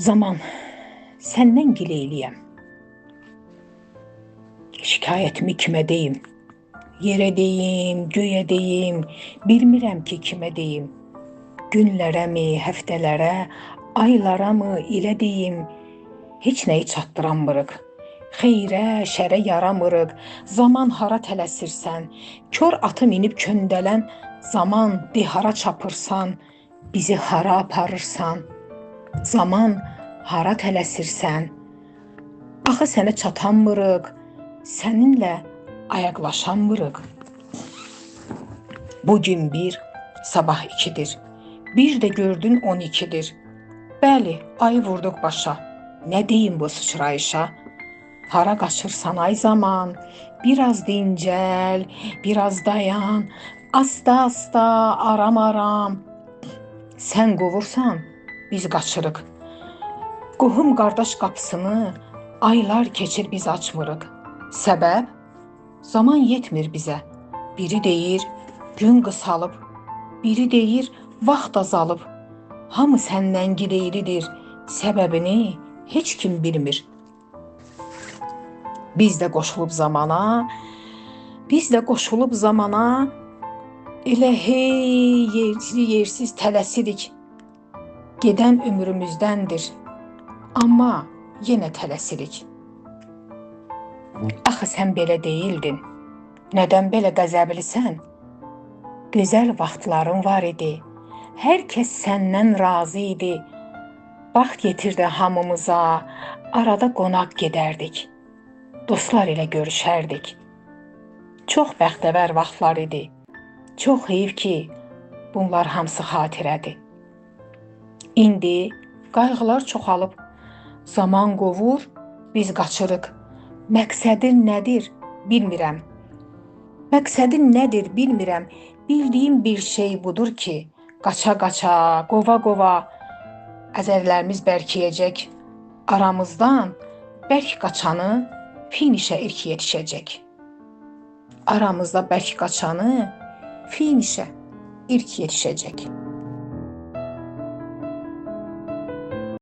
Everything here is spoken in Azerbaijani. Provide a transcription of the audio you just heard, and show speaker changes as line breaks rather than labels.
Zaman, səndən gileyliyəm. Şikayətimi kimə deyim? Yerə deyim, göyə deyim, bilmirəm ki, kimə deyim. Günlərə mi, həftələrə, aylara mı, ilə deyim, heç nəyi çatdıramırıq. Xeyrə, şərə yaramırıq, zaman hara tələsirsən, kör atı minib köndələn zaman de hara çapırsan, bizi hara aparırsan, zaman hara tələsirsən, axı sənə çatanmırıq, səninlə ayaqlaşanmırıq. Bugün bir, sabah ikidir, bir də gördün 12'dir. Bəli, ayı vurduq başa, nə deyim bu sıçrayışa? Hara qaçırsan ay zaman, biraz dincəl, biraz dayan, asta-asta, aram-aram. Sən qovursan, biz qaçırıq. Qohum qardaş qapısını aylar keçir biz açmırıq. Səbəb? Zaman yetmir bizə. Biri deyir, gün qısalıb, biri deyir, vaxt azalıb. Hamı səndən gileylidir, səbəbini heç kim bilmir. Biz də qoşulub zamana, elə hey yersiz tələsirik. Gedən ömrümüzdəndir, amma yenə tələsirik. Axı sən belə deyildin, nədən belə qəzəblisən? Gözəl vaxtların var idi, hər kəs səndən razı idi. Vaxt yetirdi hamımıza, arada qonaq gedərdik. Dostlar ilə görüşərdik. Çox bəxtəvər vaxtlar idi. Çox heyif ki, bunlar hamısı xatirədir. İndi qayğılar çoxalıb, zaman qovur, biz qaçırıq. Məqsədin nədir, bilmirəm. Məqsədin nədir, bilmirəm. Bildiyim bir şey budur ki, qaça-qaça, qova-qova əzərlərimiz bərkiyəcək. Aramızdan bərk qaçanı finişə ilk yetişəcək. Aramızda bərk qaçanı finişə ilk yetişəcək.